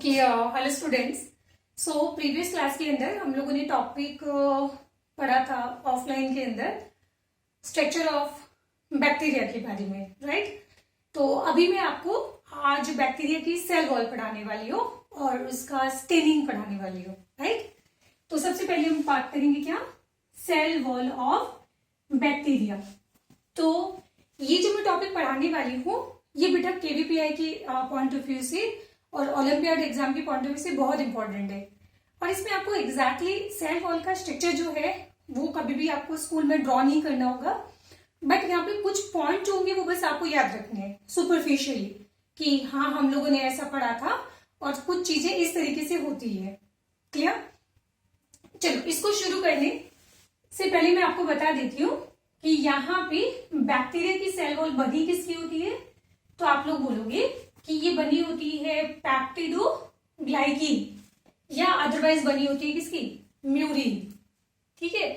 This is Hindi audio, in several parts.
Okay hello students. So previous class के अंदर हम लोगों ने टॉपिक पढ़ा था ऑफलाइन के अंदर स्ट्रक्चर ऑफ बैक्टीरिया के बारे में, राइट। तो अभी मैं आपको आज बैक्टीरिया की सेल वॉल पढ़ाने वाली हूँ और उसका स्टेनिंग पढ़ाने वाली हूँ, राइट। तो सबसे पहले हम बात करेंगे क्या, सेल वॉल ऑफ बैक्टीरिया। तो ये जो मैं टॉपिक पढ़ाने वाली हूँ ये बेटा केवीपीआई की पॉइंट ऑफ व्यू से और ओलंपियाड एग्जाम की पॉइंट ऑफ व्यू से बहुत इंपॉर्टेंट है। और इसमें आपको एग्जैक्टली सेल वॉल का स्ट्रक्चर जो है वो कभी भी आपको स्कूल में ड्रॉ नहीं करना होगा, बट यहाँ पे कुछ पॉइंट जो होंगे वो बस आपको याद रखने हैं सुपरफिशियली कि हाँ हम लोगों ने ऐसा पढ़ा था और कुछ चीजें इस तरीके से होती है। क्लियर? चलो इसको शुरू करने से पहले मैं आपको बता देती हूँ कि यहाँ पे बैक्टीरिया की सेल वॉल बनी किसकी होती है। तो आप लोग बोलोगे कि ये बनी होती है पेप्टिडोग्लाइकिन या अदरवाइज बनी होती है किसकी, म्यूरिन। ठीक है,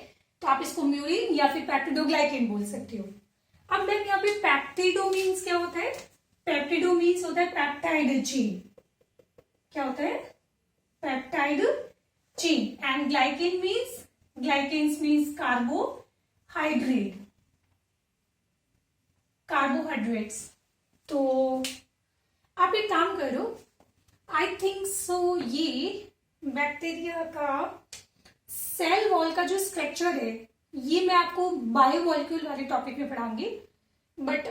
तो आप इसको म्यूरिन या फिर पेप्टिडोग्लाइकिन बोल सकते हो। अब मैम यहाँ पे पेप्टिडो मीन्स क्या होता है? पेप्टिडो मीन्स होता है पेप्टाइड चेन। क्या होता है? Peptide chain. And glycine means carbohydrates. तो आप एक काम करो, आई थिंक सो ये बैक्टीरिया का सेल वॉल का जो स्ट्रक्चर है ये मैं आपको बायोमोलिक्यूल वाले टॉपिक में पढ़ाऊंगी, बट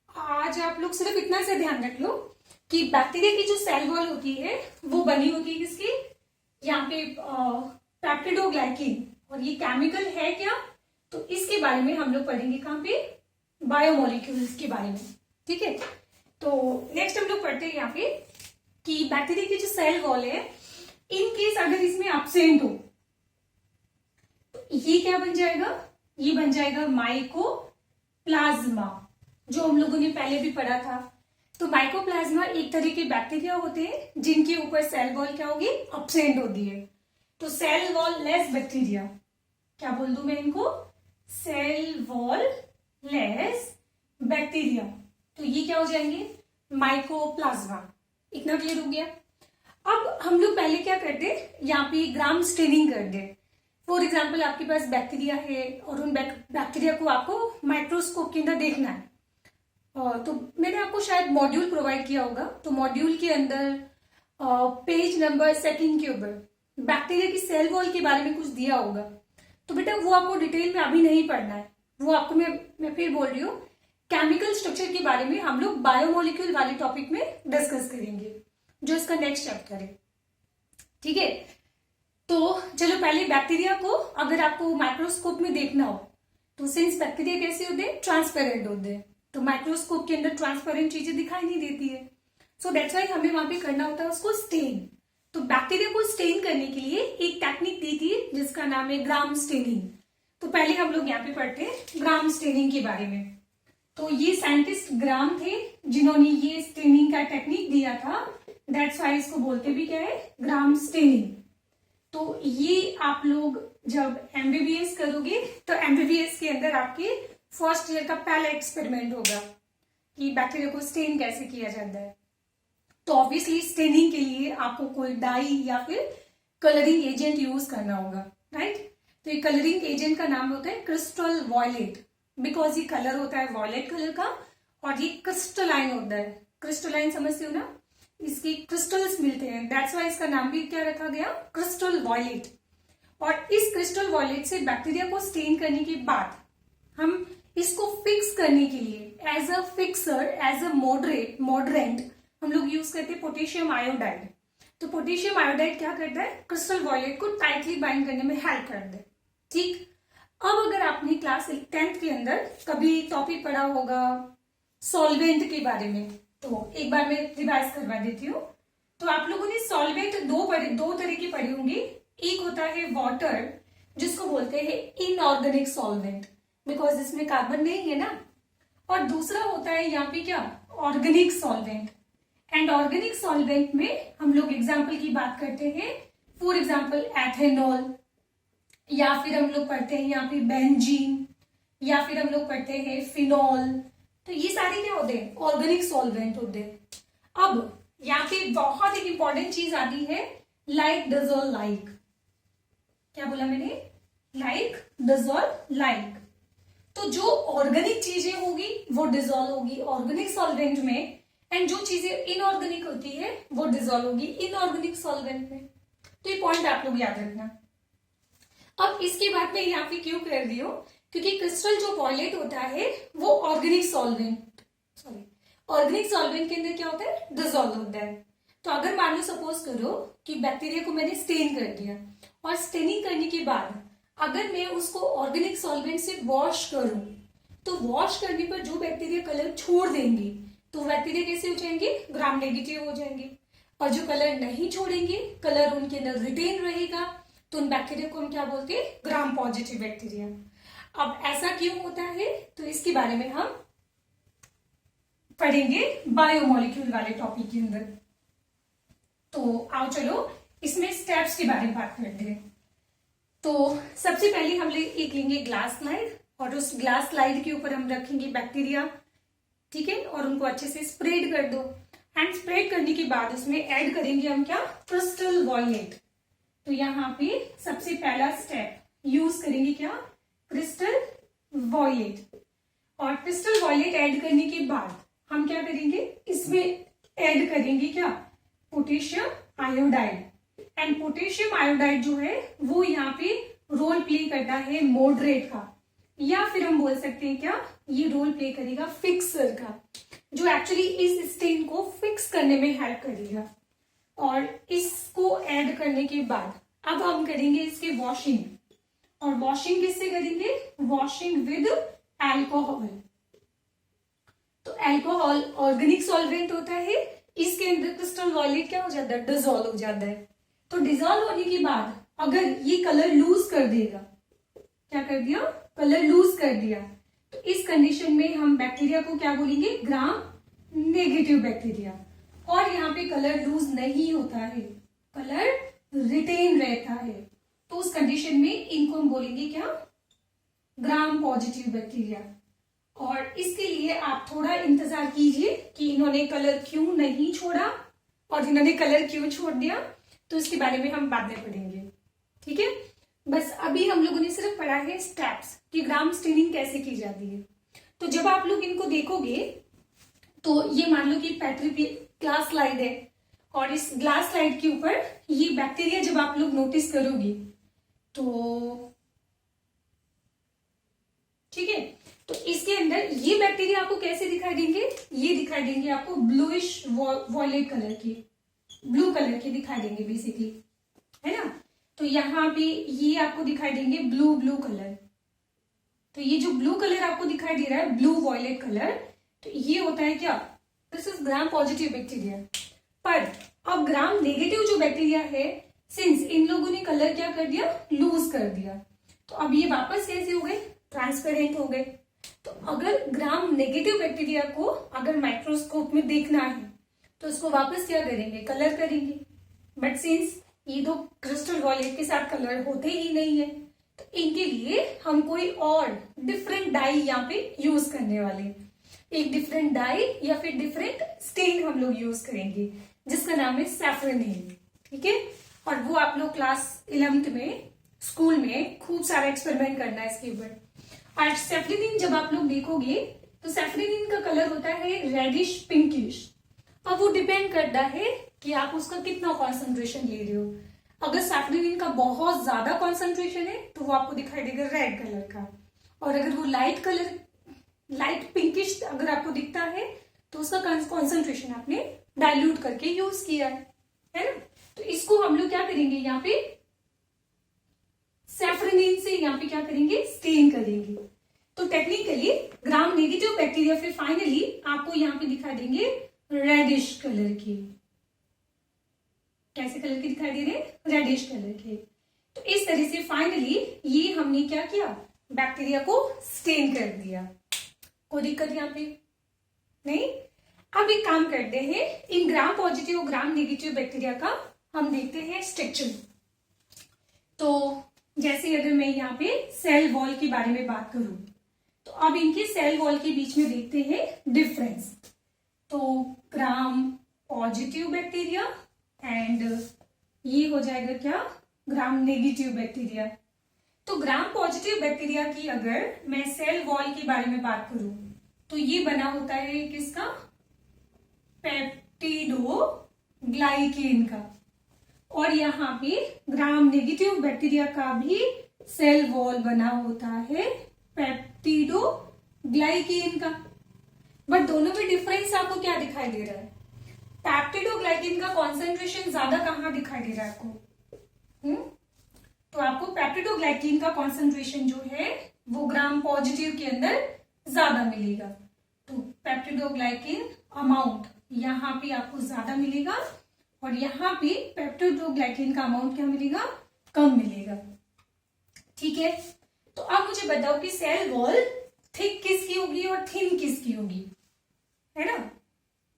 आज आप लोग सिर्फ इतना से ध्यान रख लो कि बैक्टीरिया की जो सेल वॉल होती है वो बनी होती है किसकी, यहाँ पे पेप्टिडोग्लाइकिन। और ये केमिकल है क्या, तो इसके बारे में हम लोग पढ़ेंगे कहाँ पे, बायोमोलिक्यूल्स के बारे में। ठीक है, तो नेक्स्ट हम लोग पढ़ते हैं यहाँ पे कि बैक्टीरिया की जो सेल वॉल है इन केस अगर इसमें एब्सेंट हो तो ये क्या बन जाएगा, ये बन जाएगा माइकोप्लाज्मा, जो हम लोगों ने पहले भी पढ़ा था। तो माइकोप्लाज्मा एक तरह के बैक्टीरिया होते हैं जिनके ऊपर सेल वॉल क्या होगी, एब्सेंट होती है। तो सेल वॉल लेस बैक्टीरिया, क्या बोल दूं मैं इनको, सेल वॉल लेस बैक्टीरिया, तो ये क्या हो जाएंगे, माइकोप्लाज्मा। इतना क्लियर हो गया। अब हम लोग पहले क्या करते, यहाँ पे ग्राम स्टेनिंग करते। फॉर एग्जाम्पल आपके पास बैक्टीरिया है और उन बैक्टीरिया को आपको माइक्रोस्कोप के अंदर देखना है। तो मैंने आपको शायद मॉड्यूल प्रोवाइड किया होगा, तो मॉड्यूल के अंदर पेज नंबर 2 के ऊपर बैक्टीरिया की सेल वॉल के बारे में कुछ दिया होगा। तो बेटा वो आपको डिटेल में अभी नहीं पढ़ना है, वो आपको मैं फिर बोल रही हूँ केमिकल स्ट्रक्चर के बारे में हम लोग बायोमोलिक्यूल वाले टॉपिक में डिस्कस करेंगे, जो इसका नेक्स्ट चैप्टर है। ठीक है, तो चलो पहले बैक्टीरिया को अगर आपको माइक्रोस्कोप में देखना हो तो सिंस बैक्टीरिया कैसे होते हैं, ट्रांसपेरेंट होते हैं, तो माइक्रोस्कोप के अंदर ट्रांसपेरेंट चीजें दिखाई नहीं देती है। सो दैट्स वाई हमें वहां पे करना होता है उसको स्टेन। तो बैक्टीरिया को स्टेन करने के लिए एक टेक्निक दी थी जिसका नाम है ग्राम स्टेनिंग। तो पहले हम लोग यहाँ पे पढ़ते हैं ग्राम स्टेनिंग के बारे में। तो ये साइंटिस्ट ग्राम थे जिन्होंने ये स्टेनिंग का टेक्निक दिया था, दैट्स वाई इसको बोलते भी क्या है, ग्राम स्टेनिंग। तो ये आप लोग जब एमबीबीएस करोगे तो एमबीबीएस के अंदर आपके फर्स्ट ईयर का पहला एक्सपेरिमेंट होगा कि बैक्टीरिया को स्टेन कैसे किया जाता है। तो ऑब्वियसली स्टेनिंग के लिए आपको कोई डाई या फिर कलरिंग एजेंट यूज करना होगा, राइट। तो ये कलरिंग एजेंट का नाम होता है क्रिस्टल वॉयलेट, बिकॉज ये कलर होता है वॉयलेट कलर का और ये क्रिस्टलाइन होता है। क्रिस्टलाइन समझते हो ना, इसकी क्रिस्टल्स मिलते हैं, दैट्स वाई इसका नाम भी क्या रखा गया, क्रिस्टल वॉयलेट। और इस क्रिस्टल वॉयलेट से बैक्टीरिया को स्टेन करने के बाद हम इसको फिक्स करने के लिए as a fixer, as a mordant हम लोग यूज करते हैं पोटेशियम आयोडाइड। तो पोटेशियम आयोडाइड क्या करता है, क्रिस्टल वॉयलेट को टाइटली बाइंड करने में हेल्प करता है। ठीक, अब अगर आपने क्लास 10th के अंदर कभी टॉपिक पढ़ा होगा सॉल्वेंट के बारे में, तो एक बार मैं रिवाइज करवा देती हूँ। तो आप लोगों ने सॉल्वेंट दो तरह की पढ़ी होंगी। एक होता है वाटर, जिसको बोलते हैं इनऑर्गेनिक सॉल्वेंट, बिकॉज इसमें कार्बन नहीं है ना। और दूसरा होता है यहाँ पे क्या, organic solvent. And organic solvent में हम लोग एग्जाम्पल की बात करते हैं, फॉर एग्जाम्पल एथेनॉल, या फिर हम लोग पढ़ते हैं यहाँ पे बेंजीन, या फिर हम लोग पढ़ते हैं फिनॉल। तो ये सारे क्या होते हैं, ऑर्गेनिक सॉल्वेंट होते हैं। अब यहाँ पे बहुत एक इंपॉर्टेंट चीज आती है, लाइक, डज और लाइक। क्या बोला मैंने? लाइक, डज और लाइक। तो जो ऑर्गेनिक चीजें होगी वो डिजोल्व होगी ऑर्गेनिक सॉल्वेंट में, एंड जो चीजें इनऑर्गेनिक होती है वो डिजोल्व होगी इनऑर्गेनिक सॉल्वेंट में। तो ये पॉइंट आप लोग याद रखना। अब इसके बाद में यहाँ पे क्यों कर दियो, क्योंकि क्रिस्टल जो वॉयलेट होता है वो ऑर्गेनिक सॉल्वेंट, ऑर्गेनिक सॉल्वेंट के अंदर क्या होता है? डिजोल्व होता है। तो अगर मान लो सपोज करो कि बैक्टीरिया को मैंने स्टेन कर दिया, और स्टेनिंग करने के बाद अगर मैं उसको ऑर्गेनिक सॉल्वेंट से वॉश करूं, तो वॉश करने पर जो बैक्टीरिया कलर छोड़ देंगे तो बैक्टीरिया कैसे हो जाएंगे? ग्राम नेगेटिव हो जाएंगे। और जो कलर नहीं छोड़ेंगे, कलर उनके अंदर रिटेन रहेगा, तो उन बैक्टीरिया को हम क्या बोलते हैं? Gram positive bacteria. अब ऐसा क्यों होता है, तो इसके बारे में हम पढ़ेंगे बायोमोलिक्यूल वाले टॉपिक के अंदर। तो आओ चलो इसमें स्टेप्स के बारे में बात करते हैं। तो सबसे पहले हम एक लेंगे ग्लास स्लाइड, और उस ग्लास स्लाइड के ऊपर हम रखेंगे बैक्टीरिया, ठीक है, और उनको अच्छे से स्प्रेड कर दो। एंड स्प्रेड करने के बाद उसमें ऐड करेंगे हम क्या? Crystal violet. तो यहाँ पे सबसे पहला स्टेप यूज करेंगे क्या? Crystal violet. और क्रिस्टल वॉयलेट ऐड करने के बाद हम क्या करेंगे? इसमें ऐड करेंगे क्या? Potassium iodide. And potassium iodide जो है वो यहाँ पे रोल प्ले करता है मॉडरेट का, या फिर हम बोल सकते हैं क्या, ये रोल प्ले करेगा फिक्सर का, जो एक्चुअली इस स्टेन को फिक्स करने में हेल्प करेगा। और इसको ऐड करने के बाद अब हम करेंगे इसके वॉशिंग। और वॉशिंग किससे करेंगे? Washing with alcohol. तो एल्कोहल ऑर्गेनिक सॉल्वेंट होता है, इसके अंदर क्रिस्टल वॉयलेट क्या हो जाता है? डिजोल्व हो जाता है। तो डिजोल्व होने के बाद अगर ये कलर लूज कर देगा, क्या कर दिया? कलर लूज कर दिया, तो इस कंडीशन में हम बैक्टीरिया को क्या बोलेंगे? Gram negative bacteria. और यहाँ पे कलर लूज नहीं होता है, कलर रिटेन रहता है, तो उस कंडीशन में इनको हम बोलेंगे क्या? Gram positive bacteria. और इसके लिए आप थोड़ा इंतजार कीजिए कि इन्होंने कलर क्यों नहीं छोड़ा और इन्होंने कलर क्यों छोड़ दिया, तो इसके बारे में हम बाद में पढ़ेंगे, ठीक है। बस अभी हम लोगों ने सिर्फ पढ़ा है स्टेप्स कि ग्राम स्टेनिंग कैसे की जाती है। तो जब आप लोग इनको देखोगे तो ये मान लो कि पेट्री ग्लास स्लाइड है, और इस ग्लास स्लाइड के ऊपर ये बैक्टीरिया जब आप लोग नोटिस करोगे तो ठीक है, तो इसके अंदर ये बैक्टीरिया आपको कैसे दिखाई देंगे? ये दिखाई देंगे आपको ब्लूइश वॉयलेट कलर के, ब्लू कलर के दिखाई देंगे बेसिकली, है ना। तो यहाँ पे ये आपको दिखाई देंगे ब्लू ब्लू कलर। तो ये जो ब्लू कलर आपको दिखाई दे रहा है, ब्लू वॉयलेट कलर, तो ये होता है क्या? This is gram positive bacteria. पर अब ग्राम नेगेटिव जो बैक्टीरिया है, सिंस इन लोगों ने कलर क्या कर दिया? लूज कर दिया, तो अब ये वापस कैसे हो गए? ट्रांसपेरेंट हो गए। तो अगर ग्राम नेगेटिव बैक्टीरिया को अगर माइक्रोस्कोप में देखना है तो उसको वापस क्या करेंगे? कलर करेंगे। बट सिंस ये दो क्रिस्टल वॉयलेट के साथ कलर होते ही नहीं है, तो इनके लिए हम कोई और डिफरेंट डाई यहाँ पे यूज करने वाले, एक डिफरेंट डाई या फिर डिफरेंट स्टेन हम लोग यूज करेंगे, जिसका नाम है सैफरनिन, ठीक है। और वो आप लोग क्लास 11th में स्कूल में खूब सारा एक्सपेरिमेंट करना है इसके ऊपर। और सैफरनिन जब आप लोग देखोगे तो सैफरनिन का कलर होता है रेडिश पिंकिश। अब वो डिपेंड करता है कि आप उसका कितना कॉन्सेंट्रेशन ले रहे हो। अगर सैफरनिन का बहुत ज्यादा कॉन्सेंट्रेशन है तो वो आपको दिखाई देगा रेड कलर का, और अगर वो लाइट कलर, लाइट पिंकिश अगर आपको दिखता है तो उसका कॉन्सेंट्रेशन आपने डाइल्यूट करके यूज किया है ना। तो इसको हम लोग क्या करेंगे? यहाँ पे सैफरनिन से यहाँ पे क्या करेंगे? स्टेन करेंगे। तो टेक्निकली ग्राम नेगेटिव बैक्टीरिया फिर फाइनली आपको यहाँ पे दिखा देंगे रेडिश कलर की। कैसे कलर के दिखाई दे रहे हैं? रेडिश कलर के। तो इस तरह से फाइनली ये हमने क्या किया? बैक्टीरिया को स्टेन कर दिया। कोई दिक्कत यहाँ पे नहीं। अब एक काम करते हैं, इन ग्राम पॉजिटिव और ग्राम नेगेटिव बैक्टीरिया का हम देखते हैं स्ट्रक्चर। तो जैसे अगर मैं यहाँ पे सेल वॉल के बारे में बात करूं, तो अब इनके सेल वॉल के बीच में देखते हैं डिफरेंस। तो ग्राम पॉजिटिव बैक्टीरिया एंड ये हो जाएगा क्या, ग्राम नेगेटिव बैक्टीरिया। तो ग्राम पॉजिटिव बैक्टीरिया की अगर मैं सेल वॉल के बारे में बात करूं तो ये बना होता है किसका, पेप्टिडोग्लाइकेन का। और यहाँ पे ग्राम नेगेटिव बैक्टीरिया का भी सेल वॉल बना होता है पेप्टिडोग्लाइकेन का। बट दोनों में डिफरेंस आपको क्या दिखाई दे रहा है, पेप्टिडोग्लाइकेन का कॉन्सेंट्रेशन ज्यादा कहाँ दिखाई दे रहा है आपको, तो आपको पेप्टिडोग्लाइकेन का कॉन्सेंट्रेशन जो है वो ग्राम पॉजिटिव के अंदर ज्यादा मिलेगा। तो पेप्टिडोग्लाइकेन अमाउंट यहाँ पे आपको ज्यादा मिलेगा और यहाँ पे पेप्टिडोग्लाइकेन का अमाउंट क्या मिलेगा, कम मिलेगा। ठीक है, तो अब मुझे बताओ कि सेल वॉल थिक किसकी होगी और थिन किसकी होगी, है ना,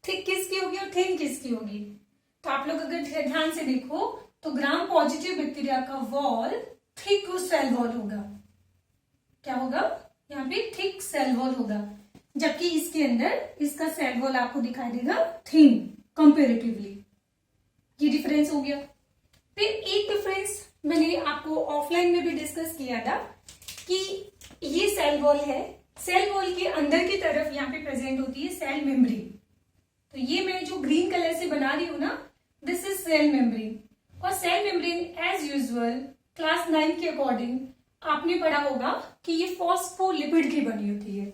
थिक किसकी होगी और थिन किसकी होगी। तो आप लोग अगर ध्यान से देखो तो ग्राम पॉजिटिव बैक्टीरिया का वॉल थिक सेल वॉल होगा, क्या होगा, यहाँ पे थिक सेल वॉल होगा, जबकि इसके अंदर इसका सेल वॉल आपको दिखाई देगा थिन कंपेरेटिवली। ये डिफरेंस हो गया। फिर एक डिफरेंस मैंने आपको ऑफलाइन में भी डिस्कस किया था कि ये सेल वॉल है, सेल वॉल के अंदर की तरफ यहाँ पे प्रेजेंट होती है सेल मेम्ब्रेन। तो ये मैं जो ग्रीन कलर से बना रही हूं ना, दिस इज सेल मेम्ब्रेन। और cell membrane as usual class 9 के अकॉर्डिंग आपने पढ़ा होगा कि ये फॉस्फोलिपिड की बनी होती है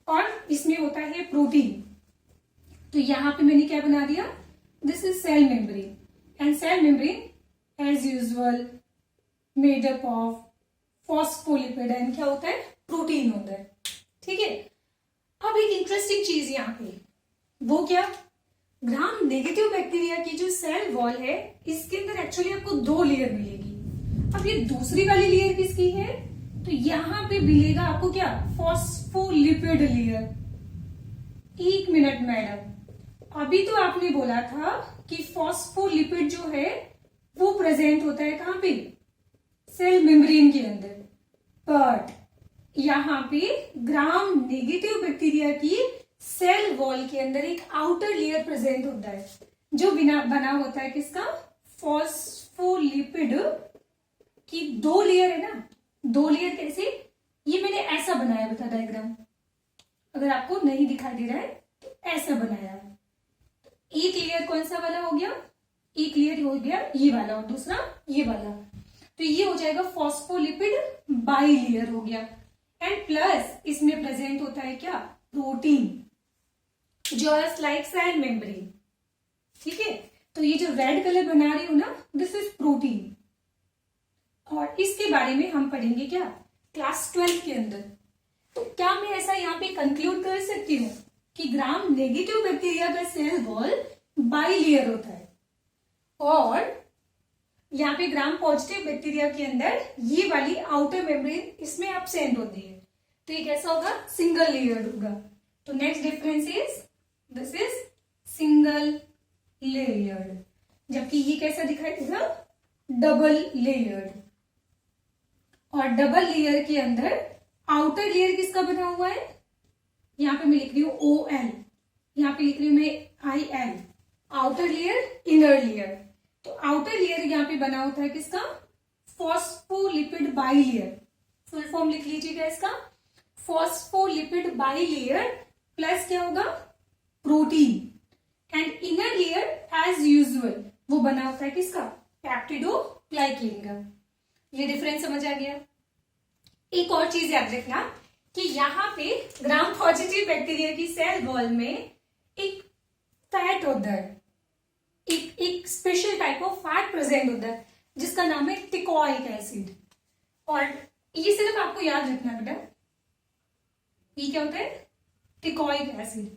और इसमें होता है प्रोटीन। तो यहां पे मैंने क्या बना दिया, this is cell membrane and cell membrane as usual made up of phospholipid and क्या होता है, प्रोटीन होता है। ठीक है, अब एक इंटरेस्टिंग चीज यहाँ पे, वो क्या, ग्राम नेगेटिव बैक्टीरिया की जो सेल वॉल है इसके अंदर एक्चुअली आपको 2 लेयर मिलेगी। अब ये दूसरी वाली लेयर किसकी है, तो यहां पे मिलेगा आपको क्या, फॉस्फोलिपिड लेयर। एक मिनट मैडम, अभी तो आपने बोला था कि फॉस्फोलिपिड जो है वो प्रेजेंट होता है कहां पे, सेल मेम्ब्रेन के अंदर, बट यहां पे ग्राम नेगेटिव बैक्टीरिया की सेल वॉल के अंदर एक आउटर लेयर प्रेजेंट होता है जो बना होता है किसका, फॉस्फोलिपिड की 2 लेयर है ना। 2 लेयर कैसे, ये मैंने ऐसा बनाया बता डायग्राम, अगर आपको नहीं दिखाई दे रहा है तो ऐसा बनाया है। एक लेयर कौन सा वाला हो गया, एक लेयर हो गया ये वाला और दूसरा ये वाला, तो ये हो जाएगा फॉस्फोलिपिड बाई लेयर हो गया। एंड प्लस इसमें प्रेजेंट होता है क्या, protein just like cell membrane. ठीक है, तो ये जो रेड कलर बना रही हूं ना, दिस इज प्रोटीन। और इसके बारे में हम पढ़ेंगे क्या, क्लास 12 के अंदर। तो क्या मैं ऐसा यहाँ पे कंक्लूड कर सकती हूँ कि ग्राम नेगेटिव बैक्टीरिया का सेल वॉल बाई लेयर होता है और यहाँ पे ग्राम पॉजिटिव बैक्टीरिया के अंदर ये वाली आउटर मेम्ब्रेन इसमें एब्सेंट होती है, तो ये कैसा होगा, सिंगल लेयर्ड होगा। तो next difference is this is single layered, जबकि ये कैसा दिखाई देगा, डबल लेयर्ड। और डबल लेयर के अंदर आउटर लेयर किसका बना हुआ है, यहां पे मैं लिख रही हूं OL, यहां पे लिख रही हूं मैं IL, outer layer inner layer. तो आउटर लेयर यहां पे बना होता है किसका, phospholipid bilayer. Full form लिख लीजिएगा इसका, फॉस्फोलिपिड बाई लेयर प्लस क्या होगा, protein. And inner layer as usual वो बना होता है किसका, पेप्टिडोग्लाइकेन का। ये डिफरेंस समझ आ गया। एक और चीज याद रखना कि यहाँ पे ग्राम पॉजिटिव बैक्टीरिया की सेल वॉल में एक फैट होता है, एक special type of fat present होता है जिसका नाम है टिकॉइक एसिड। और ये सिर्फ आपको याद रखना बेटा, ये क्या होता है, टिकॉइक एसिड।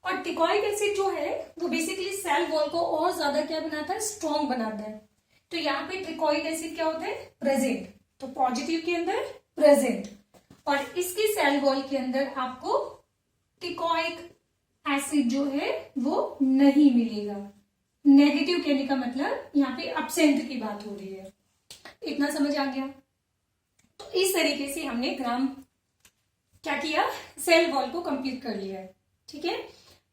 और टिकॉइक एसिड जो है वो बेसिकली सेल वॉल को और ज्यादा क्या बनाता है, स्ट्रॉन्ग बनाता है। तो यहाँ पे टिकॉइक एसिड क्या होता है, प्रेजेंट, तो पॉजिटिव के अंदर प्रेजेंट, और इसकी सेल वॉल के अंदर आपको टिकॉइक एसिड जो है वो नहीं मिलेगा। नेगेटिव कहने का मतलब यहाँ पे एब्सेंट की बात हो रही है। इतना समझ आ गया। तो इस तरीके से हमने ग्राम क्या किया, सेल वॉल को कंप्लीट कर लिया है। ठीक है,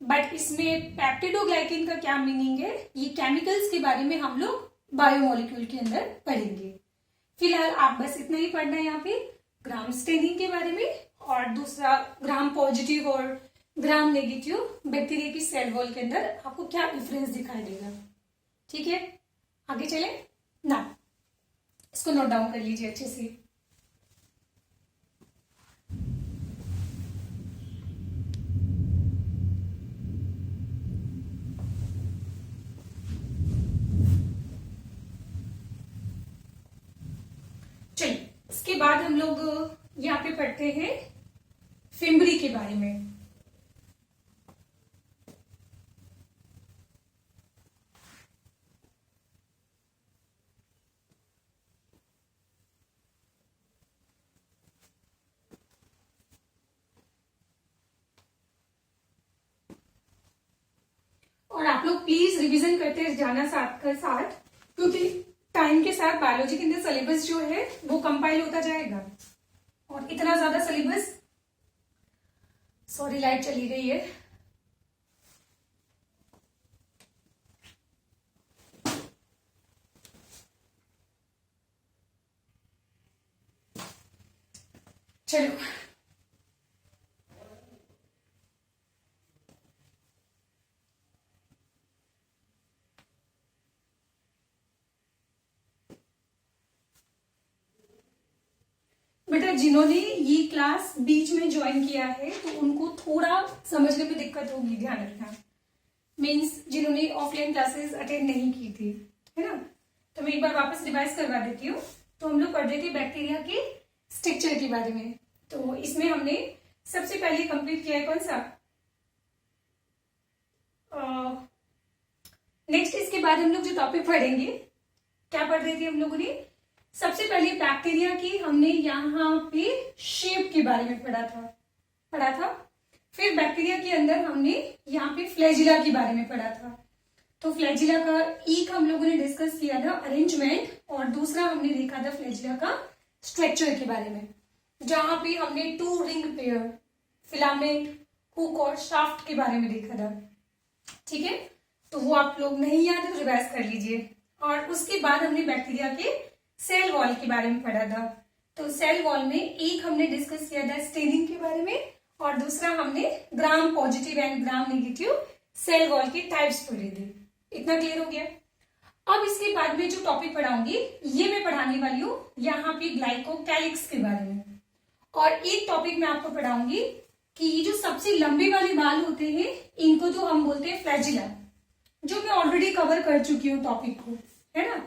बट इसमें पेप्टिडोग्लाइकेन का क्या मीनिंग है, ये केमिकल्स के बारे में हम लोग बायोमोलिक्यूल के अंदर पढ़ेंगे। फिलहाल आप बस इतना ही पढ़ना है यहाँ पे, ग्राम स्टेनिंग के बारे में, और दूसरा ग्राम पॉजिटिव और ग्राम नेगेटिव बैक्टीरिया की सेल वॉल के अंदर आपको क्या डिफरेंस दिखाई देगा। ठीक है, आगे चले ना, इसको नोट डाउन कर लीजिए अच्छे से। चलिए, इसके बाद हम लोग यहाँ पे पढ़ते हैं फिम्बरी के बारे में। और आप लोग प्लीज रिवीजन करते जाना साथ का साथ, क्योंकि टाइम के साथ बायोलॉजी के अंदर सिलेबस जो है वो कंपाइल होता जाएगा, और इतना ज्यादा सिलेबस, सॉरी लाइट चली गई है, चलो बेटा, जिन्होंने ये क्लास बीच में ज्वाइन किया है तो उनको थोड़ा समझने में दिक्कत होगी, ध्यान रखना। मीन्स जिन्होंने ऑफलाइन क्लासेस अटेंड नहीं की थी, है ना, तो मैं एक बार वापस रिवाइज करवा देती हूँ। तो हम लोग पढ़ रहे थे बैक्टीरिया के स्ट्रक्चर के बारे में। तो इसमें हमने सबसे पहले कंप्लीट किया है कौन सा, नेक्स्ट इसके बाद हम लोग जो टॉपिक पढ़ेंगे, क्या पढ़ रहे थे हम लोगों ने, सबसे पहले बैक्टीरिया की हमने यहाँ पे शेप के बारे में पढ़ा था। फिर बैक्टीरिया के अंदर हमने यहाँ पे फ्लैजिला के बारे में पढ़ा था। तो फ्लैजिला का एक हम लोगों ने डिस्कस किया था अरेंजमेंट, और दूसरा हमने देखा था फ्लैजिला का स्ट्रक्चर के बारे में, जहां पे हमने 2 रिंग पेयर, फिलामेंट, हुक और शाफ्ट के बारे में देखा था। ठीक है, तो वो आप लोग नहीं याद है तो रिवाइज कर लीजिए। और उसके बाद हमने बैक्टीरिया के सेल वॉल के बारे में पढ़ा था। तो सेल वॉल में एक हमने डिस्कस किया था स्टेनिंग के बारे में, और दूसरा हमने gram positive and gram negative cell wall के टाइप्स पढ़े थे। इतना क्लियर हो गया। अब इसके बाद में जो टॉपिक पढ़ाऊंगी, ये मैं पढ़ाने वाली हूँ यहाँ पे ग्लाइकोकैलिक्स के बारे में। और एक टॉपिक मैं आपको पढ़ाऊंगी कि ये जो सबसे लंबे वाले बाल होते हैं, इनको जो हम बोलते हैं फ्लैजिला, जो मैं ऑलरेडी कवर कर चुकी हूँ टॉपिक को, है ना।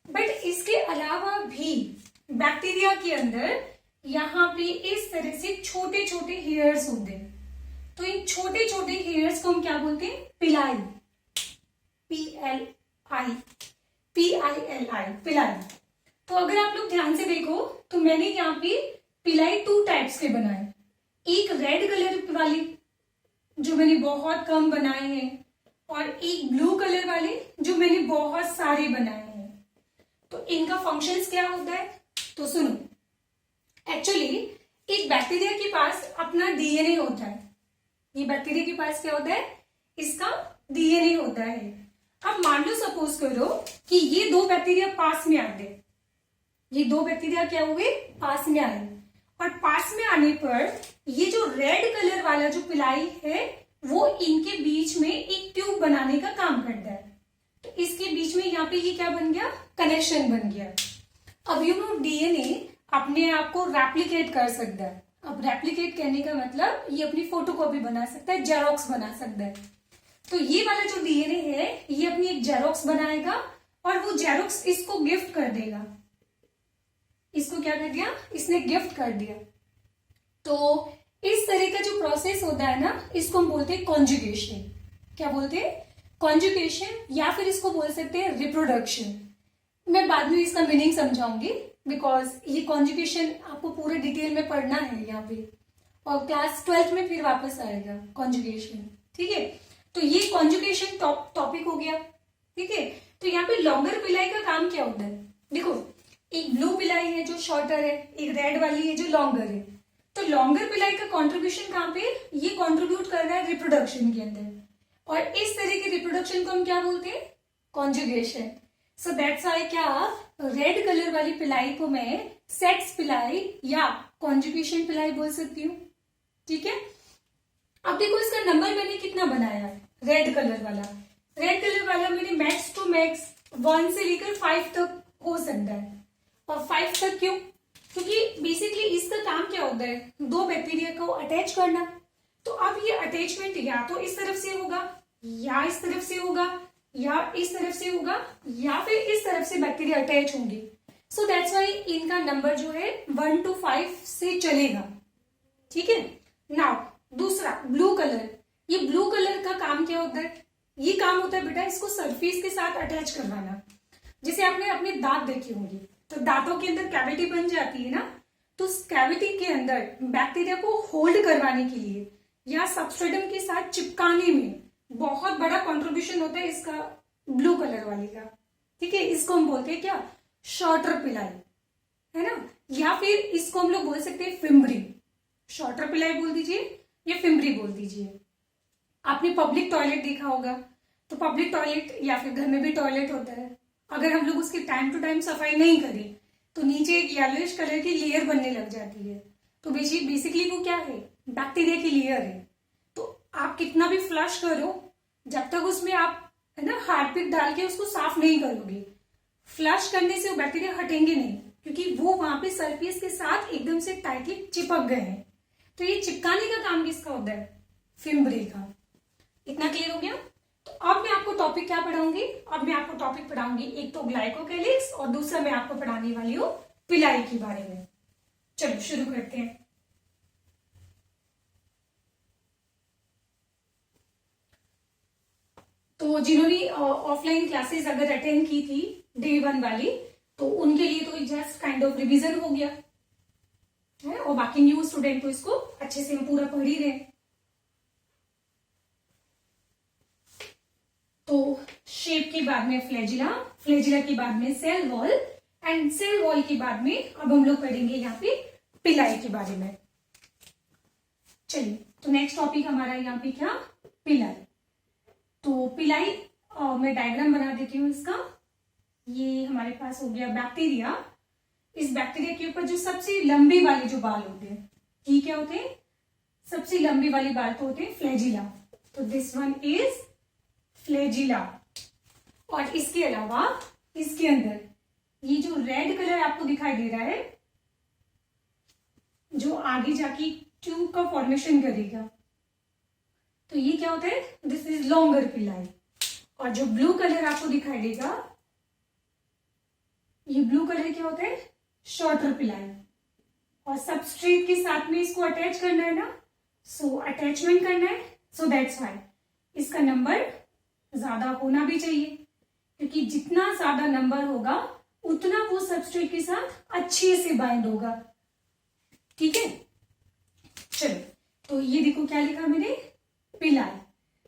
बट इसके अलावा भी बैक्टीरिया के अंदर यहाँ पे इस तरह से छोटे छोटे हेयर्स होते हैं। तो इन छोटे छोटे हेयर्स को हम क्या बोलते हैं, पिलाई, PILI, पिलाई। तो अगर आप लोग ध्यान से देखो तो मैंने यहाँ पे पिलाई 2 टाइप्स के बनाए, एक रेड कलर वाली जो मैंने बहुत कम बनाए हैं, और एक ब्लू कलर वाले जो मैंने बहुत सारे बनाए हैं। तो इनका फंक्शंस क्या होता है, तो सुनो। एक्चुअली एक बैक्टीरिया के पास अपना डीएनए होता है। ये बैक्टीरिया के पास क्या होता है, इसका डीएनए होता है। अब मान लो सपोज करो कि ये 2 बैक्टीरिया पास में आ गए, ये 2 बैक्टीरिया क्या हुए, पास में आए, और पास में आने पर ये जो रेड कलर वाला जो पिलाई है वो इनके बीच में एक ट्यूब बनाने का काम करता है। तो इसके बीच में यहाँ पे ये क्या बन गया, कनेक्शन बन गया। अब यू नो डीएनए अपने आप को रेप्लिकेट कर सकता है। अब रेप्लिकेट करने का मतलब ये अपनी फोटोकॉपी बना सकता है, जेरोक्स बना सकता है। तो ये वाला जो डीएनए है ये अपनी एक जेरोक्स बनाएगा, और वो जेरोक्स इसको गिफ्ट कर देगा। इसको क्या कर दिया, इसने गिफ्ट कर दिया। तो इस तरह का जो प्रोसेस होता है ना, इसको हम बोलते हैं कॉन्जुगेशन। क्या बोलते हैं, कॉन्जुगेशन, या फिर इसको बोल सकते हैं रिप्रोडक्शन। मैं बाद में इसका मीनिंग समझाऊंगी, बिकॉज ये कॉन्जुगेशन आपको पूरे डिटेल में पढ़ना है यहाँ पे, और क्लास 12th में फिर वापस आएगा कॉन्जुगेशन। ठीक है, तो ये कॉन्जुगेशन टॉपिक हो गया। ठीक है, तो यहाँ पे लॉन्गर पिलाई का काम क्या होता है, देखो एक ब्लू पिलाई है जो शॉर्टर है, एक रेड वाली है जो लॉन्गर है। तो लॉन्गर पिलाई का कंट्रीब्यूशन कहाँ पे, ये कंट्रीब्यूट कर रहा है रिप्रोडक्शन के अंदर, और इस तरह के रिप्रोडक्शन को हम क्या बोलते हैं, कॉन्जुगेशन। सो दैट्स व्हाई क्या रेड कलर वाली पिलाई को मैं सेक्स पिलाई या कॉन्जुगेशन पिलाई बोल सकती हूँ। ठीक है, अब देखो इसका नंबर मैंने कितना बनाया है, रेड कलर वाला मैंने मैक्स टू मैक्स 1 से लेकर 5 तक हो सकता है। और 5 तक क्यों, क्योंकि बेसिकली इसका काम क्या होता है, दो बैक्टीरिया को अटैच करना। तो अब ये अटैचमेंट या तो इस तरफ से होगा, या इस तरफ से होगा, या इस तरफ से होगा, या फिर इस तरफ से बैक्टीरिया अटैच होंगे। सो दैट्स वाई इनका नंबर जो है 1 to 5 से चलेगा। ठीक है, नाउ दूसरा ब्लू कलर, ये ब्लू कलर का काम क्या होता है, ये काम होता है बेटा इसको सरफेस के साथ अटैच करवाना। जैसे आपने अपने दांत देखे होंगे, तो दांतों के अंदर कैविटी बन जाती है ना, तो उस कैविटी के अंदर बैक्टीरिया को होल्ड करवाने के लिए या सबस्ट्रेटम के साथ चिपकाने में बहुत बड़ा कंट्रीब्यूशन होता है इसका ब्लू कलर वाले का। ठीक है, इसको हम बोलते हैं क्या, शॉर्टर पिलाई, है ना, या फिर इसको हम लोग बोल सकते हैं फिम्बरी। शॉर्टर पिलाई बोल दीजिए या फिम्बरी बोल दीजिए। आपने पब्लिक टॉयलेट देखा होगा, तो पब्लिक टॉयलेट या फिर घर में भी टॉयलेट होता है, अगर हम लोग उसकी टाइम टू टाइम सफाई नहीं करें तो नीचे एक येलोइश कलर की लेयर बनने लग जाती है। तो बेसिकली वो क्या है, बैक्टीरिया की लेयर है। तो आप कितना भी फ्लश करो, जब तक उसमें आप है ना हार्पिक डाल के उसको साफ नहीं करोगे, फ्लश करने से वो बैक्टीरिया हटेंगे नहीं, क्योंकि वो वहां पे सरफेस के साथ एकदम से टाइटली चिपक गए हैं। तो ये चिपकाने का काम किसका होता है, फिम्बरी का। इतना क्लियर हो गया। तो अब मैं आपको टॉपिक क्या पढ़ाऊंगी, अब मैं आपको टॉपिक पढ़ाऊंगी एक तो ग्लाइकोकैलिक्स, और दूसरा मैं आपको पढ़ाने वाली हूँ पिलाई के बारे में। चलो शुरू करते हैं। तो जिन्होंने ऑफलाइन क्लासेस अगर अटेंड की थी Day 1 वाली, तो उनके लिए तो जस्ट काइंड ऑफ रिवीजन हो गया है, और बाकी न्यू स्टूडेंट को इसको अच्छे से हम पूरा पढ़ ही रहे। तो शेप के बाद में फ्लैजिला, फ्लैजिला के बाद में cell wall, and cell wall के बाद में अब हम लोग पढ़ेंगे यहाँ पे पिलाई के बारे में। चलिए, तो नेक्स्ट टॉपिक हमारा यहाँ पे क्या, पिलाई। तो पिलाई मैं डायग्राम बना देती हूँ इसका। ये हमारे पास हो गया बैक्टीरिया। इस बैक्टीरिया के ऊपर जो सबसे लंबी वाले जो बाल होते हैं, ये क्या होते हैं, सबसे लंबी वाली बाल तो होते हैं फ्लैजिला। तो दिस वन इज फ्लैजिला। और इसके अलावा इसके अंदर ये जो रेड कलर आपको दिखाई दे रहा है, जो आगे जाके ट्यूब का फॉर्मेशन करेगा, तो ये क्या होता है, दिस इज लॉन्गर पिलाई। और जो ब्लू कलर आपको दिखाई देगा, ये ब्लू कलर क्या होता है, शॉर्टर पिलाई। और सबस्ट्रेट के साथ में इसको अटैच करना है ना, सो अटैचमेंट करना है, सो दैट्स व्हाई इसका नंबर ज्यादा होना भी चाहिए, क्योंकि जितना ज्यादा नंबर होगा उतना वो सबस्ट्रेट के साथ अच्छे से बाइंड होगा। ठीक है, चलो, तो ये देखो क्या लिखा मैंने, पिलाई।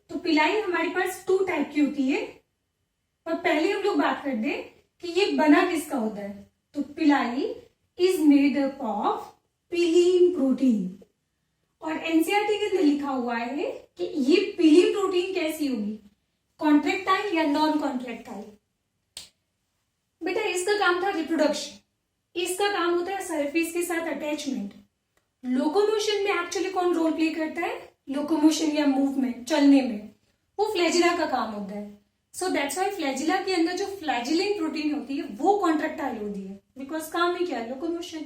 तो पिलाई हमारे पास 2 टाइप की होती है, और पहले हम लोग बात कर दें कि ये बना किसका होता है। तो पिलाई is made up of पिलीन protein. और एनसीईआरटी के अंदर लिखा हुआ है कि ये पिलीन प्रोटीन कैसी होगी, कॉन्ट्रेक्टाइल या नॉन कॉन्ट्रेक्टाइल। बेटा इसका काम था रिप्रोडक्शन, इसका काम होता है सरफेस के साथ अटैचमेंट। लोकोमोशन में एक्चुअली कौन रोल प्ले करता है, लोकोमोशन या मूवमेंट, चलने में, वो फ्लैजिला का काम होता है। सो दैट्स व्हाई फ्लैजिला के अंदर जो फ्लैजिलिन प्रोटीन होती है वो कॉन्ट्रेक्टाइल होती है, बिकॉज काम ही क्या है, लोकोमोशन,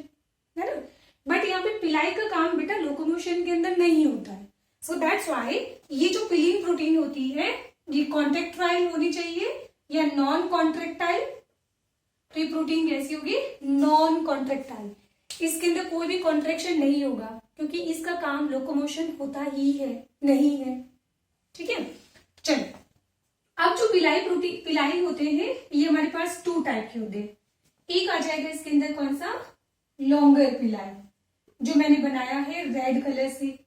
है ना। बट यहाँ पे पिलाई का काम बेटा लोकोमोशन के अंदर नहीं होता है। सो दैट्स व्हाई ये जो पिलीन प्रोटीन होती है ये कॉन्ट्रेक्टाइल होनी चाहिए या नॉन कॉन्ट्रेक्टाइल। तो ये प्रोटीन कैसी होगी, नॉन कॉन्ट्रेक्टाइल। इसके अंदर कोई भी कॉन्ट्रेक्शन नहीं होगा, क्योंकि इसका काम लोकोमोशन होता ही है नहीं है। ठीक है, चलो, अब जो पिलाई होते हैं ये हमारे पास 2 टाइप के होते हैं। एक आ जाएगा इसके अंदर कौन सा, लॉन्गर पिलाई, जो मैंने बनाया है रेड कलर से,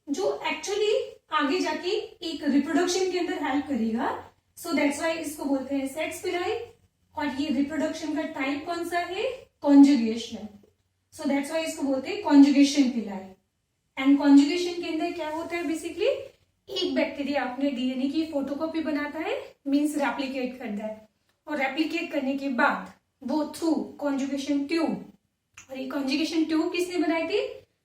जो एक्चुअली आगे जाके एक रिप्रोडक्शन के अंदर हेल्प करेगा। सो दैट्स व्हाई इसको बोलते हैं सेक्स पिलाई। और ये रिप्रोडक्शन का टाइप कौन सा है, कॉन्जुगेशन। सो दैट्स व्हाई इसको बोलते हैं कॉन्जुगेशन पिलाई। एंड कॉन्जुगेशन के अंदर क्या होता है, बेसिकली एक बैक्टीरिया अपने डीएनए की फोटोकॉपी बनाता है, मींस रेप्लिकेट करता है, और रेप्लिकेट करने के बाद वो थ्रू कॉन्जुगेशन ट्यूब, और ये कॉन्जुगेशन ट्यूब किसने बनाई थी,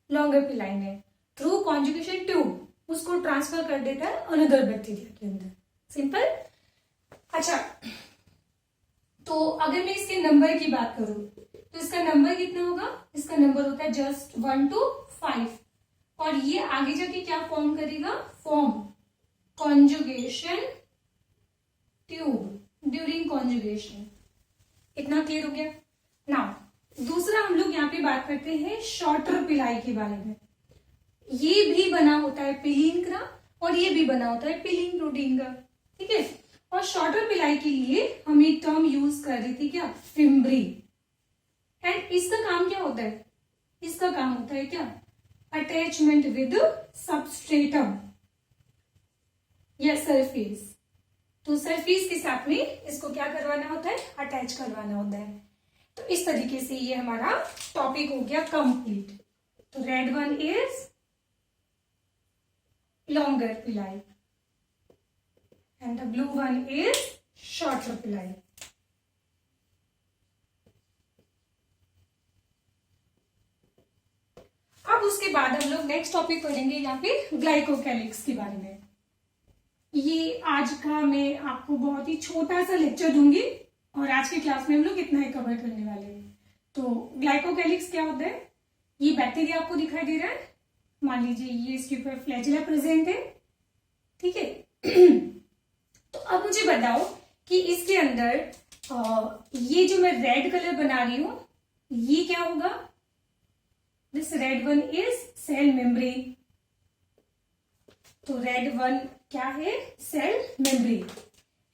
लॉन्गर पिलाई ने, थ्रू कॉन्जुगेशन ट्यूब उसको ट्रांसफर कर देता है अनदर बैक्टीरिया के अंदर। सिंपल। अच्छा, तो अगर मैं इसके नंबर की बात करूं तो इसका नंबर कितना होगा, इसका नंबर होता है जस्ट 1 to 5, और ये आगे जाके क्या फॉर्म करेगा, form conjugation tube during conjugation. इतना क्लियर हो गया। नाउ दूसरा हम लोग यहाँ पे बात करते हैं शॉर्टर पिलाई के बारे में। ये भी बना होता है पिलीन का और ये भी बना होता है पिलीन प्रोटीन का, ठीक है। और शॉर्टर पिलाई के लिए हम एक टर्म यूज कर रहे थे क्या, फिम्ब्री। एंड इसका काम क्या होता है, इसका काम होता है क्या, अटैचमेंट विद सबस्ट्रेटम या सरफेस। तो सरफेस के साथ में इसको क्या करवाना होता है, अटैच करवाना होता है। तो इस तरीके से ये हमारा टॉपिक हो गया कंप्लीट। तो रेड वन इज लॉन्गर पिलाई and the blue one is shorter pili. अब उसके बाद हम लोग नेक्स्ट टॉपिक पढ़ेंगे यहाँ पे ग्लाइकोकैलिक्स के बारे में। ये आज का मैं आपको बहुत ही छोटा सा लेक्चर दूंगी और आज के क्लास में हम लोग इतना ही कवर करने वाले हैं। तो ग्लाइकोकैलिक्स क्या होता है, ये बैक्टीरिया आपको दिखाई दे रहा है, मान लीजिए ये इसके ऊपर फ्लैजिला प्रेजेंट है, ठीक है। तो अब मुझे बताओ कि इसके अंदर ये जो मैं रेड कलर बना रही हूं ये क्या होगा, this red one is cell membrane. तो रेड वन क्या है, सेल मेम्ब्रेन।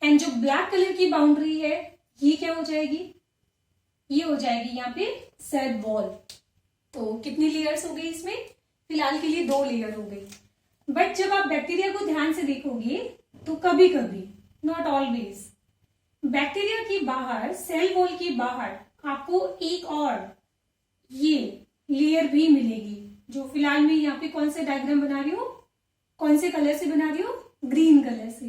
एंड जो ब्लैक कलर की बाउंड्री है ये क्या हो जाएगी, ये हो जाएगी यहाँ पे सेल वॉल। तो कितनी लेयर्स हो गई इसमें, फिलहाल के लिए 2 लेयर हो गई। बट जब आप बैक्टीरिया को ध्यान से देखोगे तो कभी कभी, नॉट ऑलवेज, बैक्टीरिया की बाहर, सेल वॉल की बाहर आपको एक और ये लेयर भी मिलेगी, जो फिलहाल मैं यहाँ पे कौन सा डायग्राम बना रही हूँ, कौन से कलर से बना रही हूँ, ग्रीन कलर से।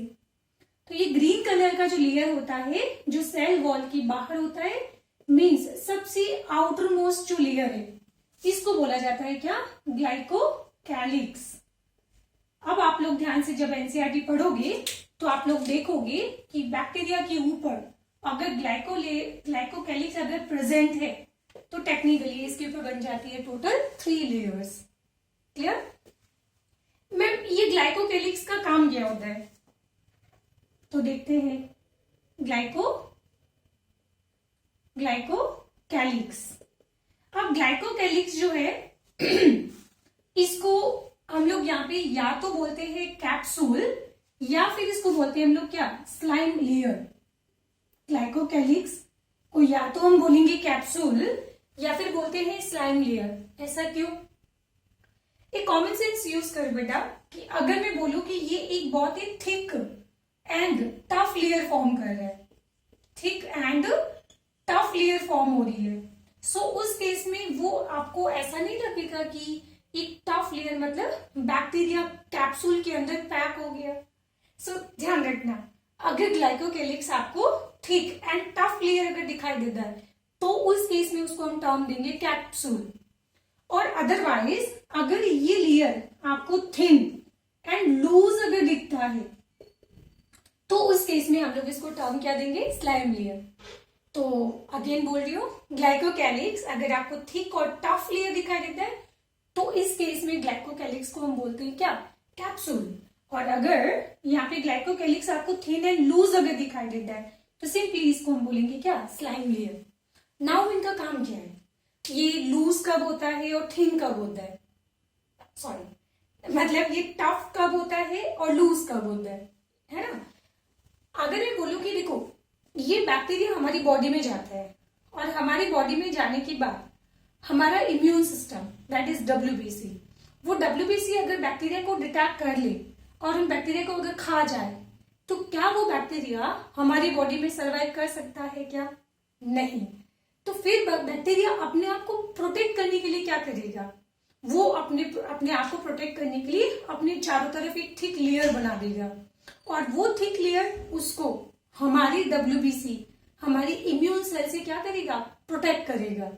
तो ये ग्रीन कलर का जो लेयर होता है जो सेल वॉल की बाहर होता है, मीन्स सबसे आउटर मोस्ट जो लेयर है, इसको बोला जाता है क्या, ग्लाइकोकैलिक्स। अब आप लोग ध्यान से जब एनसीईआरटी पढ़ोगे तो आप लोग देखोगे कि बैक्टीरिया के ऊपर अगर ग्लाइकोकैलिक्स अगर प्रेजेंट है तो टेक्निकली इसके ऊपर बन जाती है टोटल 3 लेयर्स। क्लियर मैम, ये ग्लाइकोकैलिक्स का काम क्या होता है, तो देखते हैं। ग्लाइकोकैलिक्स, अब ग्लाइकोकैलिक्स जो है इसको हम लोग यहाँ पे या तो बोलते हैं कैप्सूल या फिर इसको बोलते हैं हम लोग क्या, स्लाइम लेयर। ग्लाइकोकैलिक्स को या तो हम बोलेंगे कैप्सूल या फिर बोलते हैं स्लाइम लेयर। ऐसा क्यों, एक कॉमन सेंस यूज कर बेटा, कि अगर मैं बोलूं कि ये एक बहुत ही thick and tough layer form कर रहा है, thick and tough layer form हो रही है, सो उस केस में वो आपको ऐसा नहीं लगेगा कि एक टफ लेयर मतलब बैक्टीरिया कैप्सूल के अंदर पैक हो गया। सो ध्यान रखना, अगर ग्लाइकोकैलिक्स आपको थिक एंड टफ लेयर अगर दिखाई देता है तो उस केस में उसको हम टर्म देंगे कैप्सूल। और अदरवाइज अगर ये लेयर आपको थिन एंड लूज अगर दिखता है तो उस केस में हम लोग इसको टर्म क्या देंगे, स्लाइम लेयर। तो अगेन बोल रही हूँ, ग्लाइकोकैलिक्स अगर आपको थिक और टफ लेयर दिखाई देता है तो इस केस में ग्लाइकोकैलिक्स को हम बोलते हैं क्या, कैप्सूल। और अगर यहाँ पे ग्लाइकोकैलिक्स आपको थिन एंड लूज अगर दिखाई देता है तो सिंपली इसको हम बोलेंगे क्या, स्लाइम लेयर। नाउ इनका काम क्या है, ये लूज कब होता है और थिन कब होता है, सॉरी मतलब ये टफ कब होता है और लूज कब होता है ना। अगर मैं बोलूं कि देखो ये बैक्टीरिया हमारी बॉडी में जाता है और हमारी बॉडी में जाने के बाद हमारा immune system that is WBC, वो WBC अगर बैक्टीरिया को डिटेक्ट कर ले और उन बैक्टीरिया को अगर खा जाए तो क्या वो बैक्टीरिया हमारी बॉडी में सर्वाइव कर सकता है क्या, नहीं। तो फिर बैक्टीरिया अपने आप को प्रोटेक्ट करने के लिए क्या करेगा, वो अपने अपने आप को प्रोटेक्ट करने के लिए अपने चारों तरफ एक थिक लेयर बना देगा, और वो थिक लेयर उसको हमारी WBC, हमारी इम्यून सेल से क्या करेगा, प्रोटेक्ट करेगा।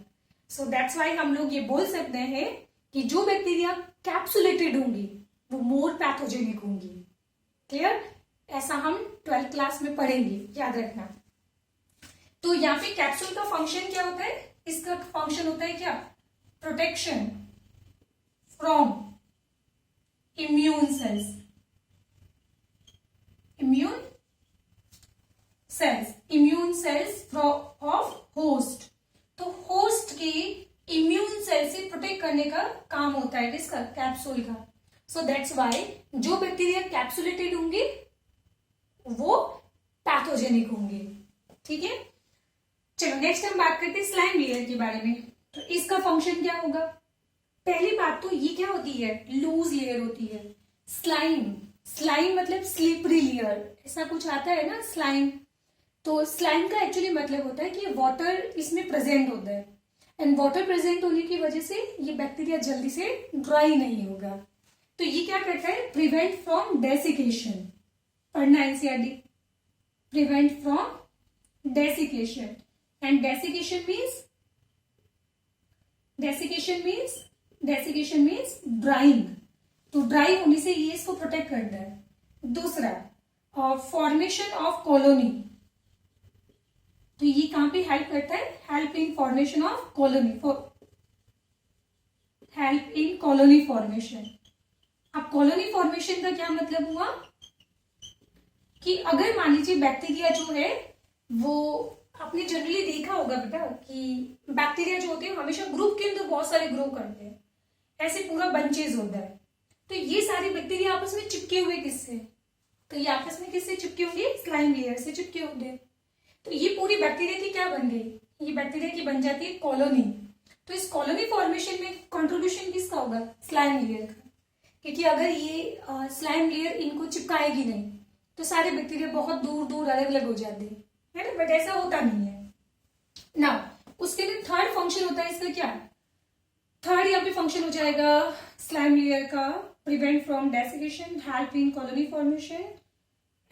सो दैट्स वाई हम लोग ये बोल सकते हैं कि जो बैक्टीरिया कैप्सुलेटेड होंगी वो मोर पैथोजेनिक होंगी। क्लियर? ऐसा हम 12th क्लास में पढ़ेंगे, याद रखना। तो यहाँ पे कैप्सूल का फंक्शन क्या होता है? इसका फंक्शन होता है क्या? Protection from immune cells, immune cells of host. तो होस्ट के इम्यून सेल से प्रोटेक्ट करने का काम होता है किसका? कैप्सूल का। सो दैट्स वाई जो बैक्टीरिया कैप्सुलेटेड होंगे वो पैथोजेनिक होंगे। ठीक है, चलो नेक्स्ट हम बात करते हैं स्लाइम लेयर के बारे में। तो इसका फंक्शन क्या होगा? पहली बात तो ये क्या होती है? लूज लेयर होती है। स्लाइम मतलब स्लिपरी लेयर, ऐसा कुछ आता है ना स्लाइम। तो स्लाइम का एक्चुअली मतलब होता है कि वाटर इसमें प्रेजेंट होता है, एंड वाटर प्रेजेंट होने की वजह से ये बैक्टीरिया जल्दी से ड्राई नहीं होगा। तो ये क्या करता है? Prevent from desiccation. पढ़ना NCERT, prevent from desiccation. And desiccation means drying. तो ड्राई होने से ये इसको प्रोटेक्ट करता है। दूसरा, फॉर्मेशन ऑफ कॉलोनी। तो ये कहां पे हेल्प करता है? Help in formation of colony, help in colony formation. अब कॉलोनी फॉर्मेशन का क्या मतलब हुआ कि अगर मान लीजिए बैक्टीरिया जो है वो, आपने जनरली देखा होगा बेटा कि बैक्टीरिया जो होते हैं हमेशा ग्रुप के अंदर बहुत सारे ग्रो करते हैं, ऐसे पूरा बंचेज होता है। तो ये सारे बैक्टीरिया आपस में चिपके हुए किससे? तो ये आपस में किससे चिपके होंगे? स्लाइम लेयर से चिपके होंगे। तो ये पूरी बैक्टीरिया की क्या बन गई? ये बैक्टीरिया की बन जाती है कॉलोनी। तो इस कॉलोनी फॉर्मेशन में कंट्रीब्यूशन किसका होगा? स्लाइम लेयर का। क्योंकि अगर ये स्लाइम लेयर इनको चिपकाएगी नहीं तो सारे बैक्टीरिया बहुत दूर दूर अलग अलग हो जाते हैं, है ना। बट ऐसा होता नहीं है ना। उसके लिए थर्ड फंक्शन होता है इसका क्या? थर्ड यहाँ पे फंक्शन हो जाएगा स्लाइम लेयर का, prevent from desiccation, help in colony formation,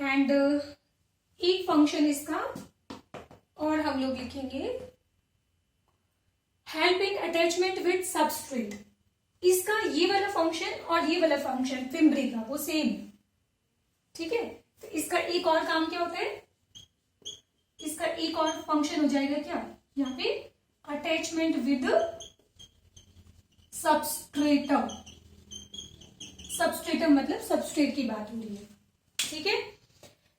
and एक फंक्शन इसका और हम लोग लिखेंगे help in attachment with substrate. इसका ये वाला फंक्शन और ये वाला फंक्शन फिम्ब्री का वो सेम। ठीक है, तो इसका एक और काम क्या होता है? इसका एक और फंक्शन हो जाएगा क्या यहाँ पे? Attachment with substratum. सबस्ट्रेटम मतलब सबस्ट्रेट की बात हो रही है। ठीक है,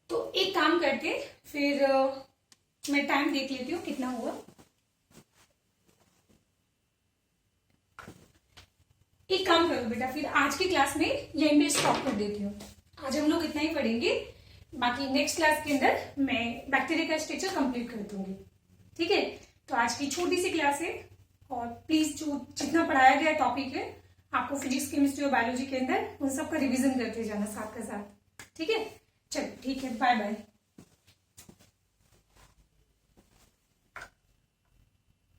तो एक काम करके फिर मैं टाइम देख लेती हूँ कितना हुआ। एक काम करो बेटा, फिर आज की क्लास में यहीं पे स्टॉप कर देती हूँ। आज हम लोग इतना ही पढ़ेंगे, बाकी नेक्स्ट क्लास के अंदर मैं बैक्टीरिया का स्ट्रक्चर कंप्लीट कर दूंगी। ठीक है, तो आज की छोटी सी क्लास है, और प्लीज जो जितना पढ़ाया गया टॉपिक है आपको फिजिक्स, केमिस्ट्री और बायोलॉजी के अंदर उन सब का रिवीजन करते जाना साथ के साथ। ठीक है, चलो ठीक है, बाय बाय।